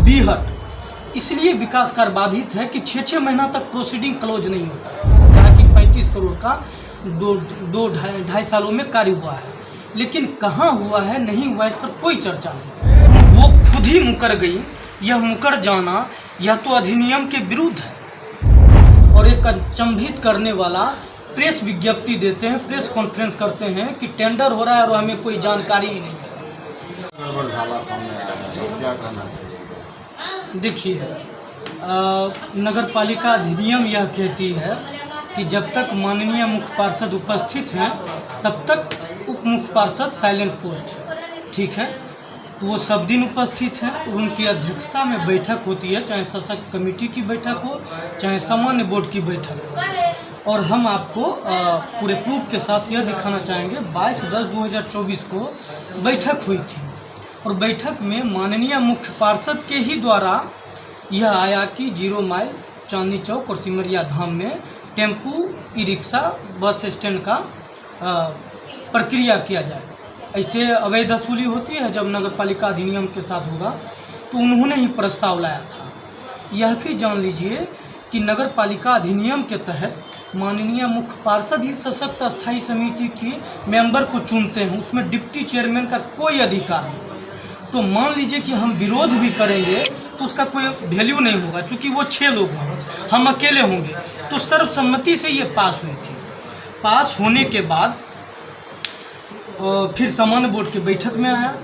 बीहट इसलिए विकास कार्य बाधित है कि 6-6 महीना तक प्रोसीडिंग क्लोज नहीं होता। कहा कि 35 करोड़ का दो ढाई सालों में कार्य हुआ है, लेकिन कहाँ हुआ है नहीं हुआ, इस पर कोई चर्चा नहीं। वो खुद ही मुकर गई। यह मुकर जाना यह तो अधिनियम के विरुद्ध है। और एक अचंभित करने वाला प्रेस विज्ञप्ति देते हैं, प्रेस कॉन्फ्रेंस करते हैं कि टेंडर हो रहा है और हमें कोई जानकारी ही नहीं है। देखिए, नगर पालिका अधिनियम यह कहती है कि जब तक माननीय मुख्य पार्षद उपस्थित हैं तब तक उप मुख्य पार्षद साइलेंट पोस्ट है। ठीक है, तो वो सब दिन उपस्थित हैं और उनकी अध्यक्षता में बैठक होती है, चाहे सशक्त कमेटी की बैठक हो चाहे सामान्य बोर्ड की बैठक हो। और हम आपको पूरे प्रूफ के साथ यह दिखाना चाहेंगे, 22/10/2024 को बैठक हुई थी और बैठक में माननीय मुख्य पार्षद के ही द्वारा यह आया कि 0 माइल चांदनी चौक और सिमरिया धाम में tempo e rickshaw bus stand का प्रक्रिया किया जाए। ऐसे अवैध वसूली होती है जब नगर पालिका अधिनियम के साथ होगा, तो उन्होंने ही प्रस्ताव लाया था। यह भी जान लीजिए कि नगर पालिका अधिनियम के तहत माननीय मुख्य पार्षद ही सशक्त स्थायी समिति के मेंबर को चुनते हैं, उसमें डिप्टी चेयरमैन का कोई अधिकार नहीं। तो मान लीजिए कि हम विरोध भी करेंगे तो उसका कोई वैल्यू नहीं होगा, क्योंकि वो 6 लोग होंगे, हम अकेले होंगे। तो सर्वसम्मति से ये पास हुई थी। पास होने के बाद फिर सामान्य बोर्ड की बैठक में आया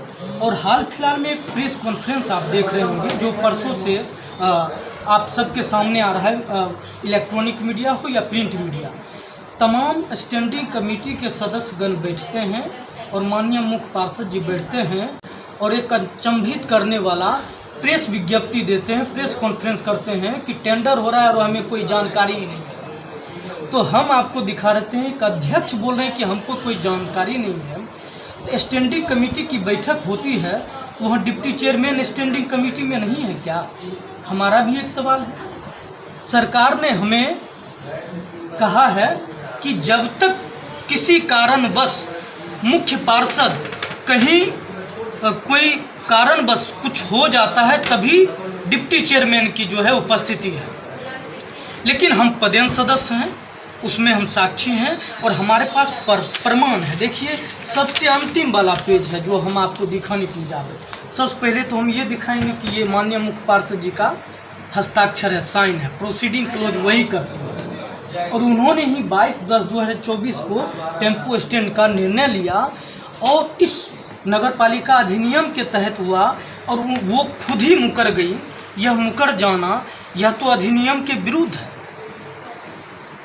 और हाल फिलहाल में एक प्रेस कॉन्फ्रेंस आप देख रहे होंगे जो परसों से आप सबके सामने आ रहा है, इलेक्ट्रॉनिक मीडिया हो या प्रिंट मीडिया। तमाम स्टैंडिंग कमेटी के सदस्यगण बैठते हैं और माननीय मुख्य पार्षद जी बैठते हैं और एक अचंभित करने वाला प्रेस विज्ञप्ति देते हैं, प्रेस कॉन्फ्रेंस करते हैं कि टेंडर हो रहा है और हमें कोई जानकारी ही नहीं है। तो हम आपको दिखा रहे हैं, एक अध्यक्ष बोल रहे हैं कि हमको कोई जानकारी नहीं है। तो स्टैंडिंग कमेटी की बैठक होती है, वहाँ डिप्टी चेयरमैन स्टैंडिंग कमेटी में नहीं है क्या? हमारा भी एक सवाल है। सरकार ने हमें कहा है कि जब तक किसी कारणवश मुख्य पार्षद कहीं कोई कारणवश कुछ हो जाता है तभी डिप्टी चेयरमैन की जो है उपस्थिति है, लेकिन हम पदेन सदस्य हैं, उसमें हम साक्षी हैं और हमारे पास प्रमाण है। देखिए, सबसे अंतिम वाला पेज है जो हम आपको दिखाने के लिए जा रहे हैं। सबसे पहले तो हम ये दिखाएंगे कि ये माननीय मुख्य पार्षद जी का हस्ताक्षर है, साइन है, प्रोसीडिंग क्लोज वही करते हैं। और उन्होंने ही 22/10/2024 को टेम्पो स्टैंड का निर्णय लिया और इस नगर पालिका अधिनियम के तहत हुआ और वो खुद ही मुकर गई। यह मुकर जाना यह तो अधिनियम के विरुद्ध है।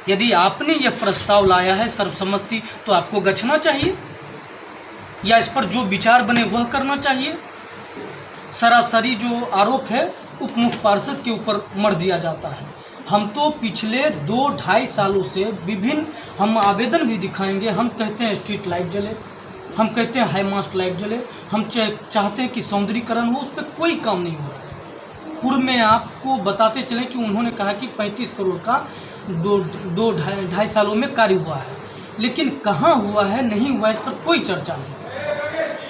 यदि आपने यह प्रस्ताव लाया है सर्वसम्मति, तो आपको गछना चाहिए या इस पर जो विचार बने वह करना चाहिए। सरासरी जो आरोप है उप मुख्य पार्षद के ऊपर मर दिया जाता है। हम तो पिछले 2-2.5 सालों से विभिन्न हम आवेदन भी दिखाएंगे। हम कहते हैं स्ट्रीट लाइट जले, हम कहते हैं हाई मास्ट लाइट जले, हम चाहते हैं कि सौंदर्यीकरण हो, उस पर कोई काम नहीं हो रहा है। पूर्व में आपको बताते चलें कि उन्होंने कहा कि 35 करोड़ का दो ढाई सालों में कार्य हुआ है, लेकिन कहाँ हुआ है नहीं हुआ, इस पर कोई चर्चा नहीं।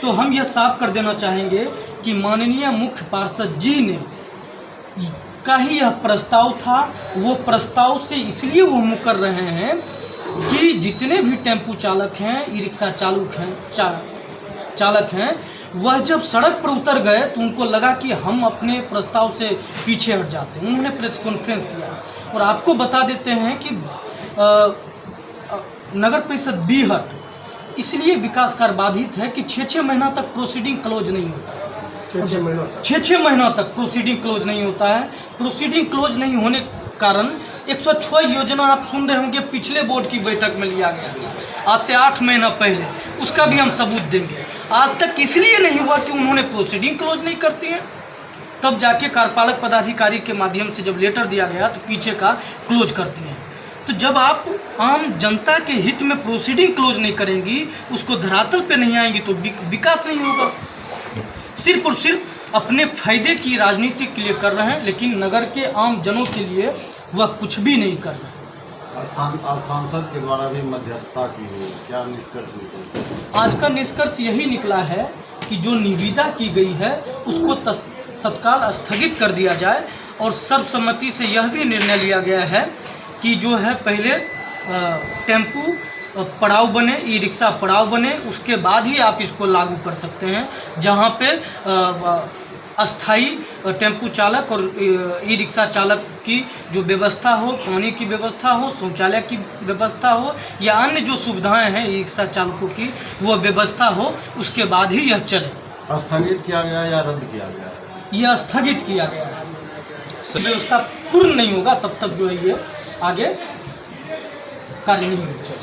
तो हम यह साफ कर देना चाहेंगे कि माननीय मुख्य पार्षद जी ने का ही यह प्रस्ताव था। वो प्रस्ताव से इसलिए वो मुकर रहे हैं कि जितने भी टेम्पू चालक हैं, ई रिक्शा चालक हैं, वह जब सड़क पर उतर गए तो उनको लगा कि हम अपने प्रस्ताव से पीछे हट जाते हैं। उन्होंने प्रेस कॉन्फ्रेंस किया और आपको बता देते हैं कि नगर परिषद बीहट इसलिए विकास कार्य बाधित है कि 6-6 महीना तक प्रोसीडिंग क्लोज नहीं होता है। 6-6 महीना तक प्रोसीडिंग क्लोज नहीं होता है। प्रोसीडिंग क्लोज नहीं होने के कारण 106 योजना आप सुन रहे होंगे पिछले बोर्ड की बैठक में लिया गया, आज से 8 महीना पहले, उसका भी हम सबूत देंगे। आज तक इसलिए नहीं हुआ कि उन्होंने प्रोसीडिंग क्लोज नहीं करती हैं, तब जाके कार्यपालक पदाधिकारी के माध्यम से जब लेटर दिया गया तो पीछे का क्लोज करती हैं। तो जब आप आम जनता के हित में प्रोसीडिंग क्लोज नहीं करेंगी, उसको धरातल पे नहीं आएंगी, तो विकास नहीं होगा। सिर्फ और सिर्फ अपने फायदे की राजनीति के लिए कर रहे हैं, लेकिन नगर के आम जनों के लिए वह कुछ भी नहीं कर रहे। सांसद के द्वारा भी मध्यस्थता की है, क्या निष्कर्ष निकला? आज का निष्कर्ष यही निकला है कि जो निविदा की गई है उसको तत्काल स्थगित कर दिया जाए। और सर्वसम्मति से यह भी निर्णय लिया गया है कि जो है पहले टेम्पू पड़ाव बने, ई रिक्शा पड़ाव बने, उसके बाद ही आप इसको लागू कर सकते हैं, जहां पे अस्थाई टेम्पू चालक और ई रिक्शा चालक की जो व्यवस्था हो, पानी की व्यवस्था हो, शौचालय की व्यवस्था हो या अन्य जो सुविधाएं हैं ई रिक्शा चालकों की, वो व्यवस्था हो, उसके बाद ही यह चले। स्थगित किया गया या रद्द किया गया? यह स्थगित किया गया है। व्यवस्था पूर्ण नहीं होगा तब तक जो है ये आगे कार्य नहीं होगा।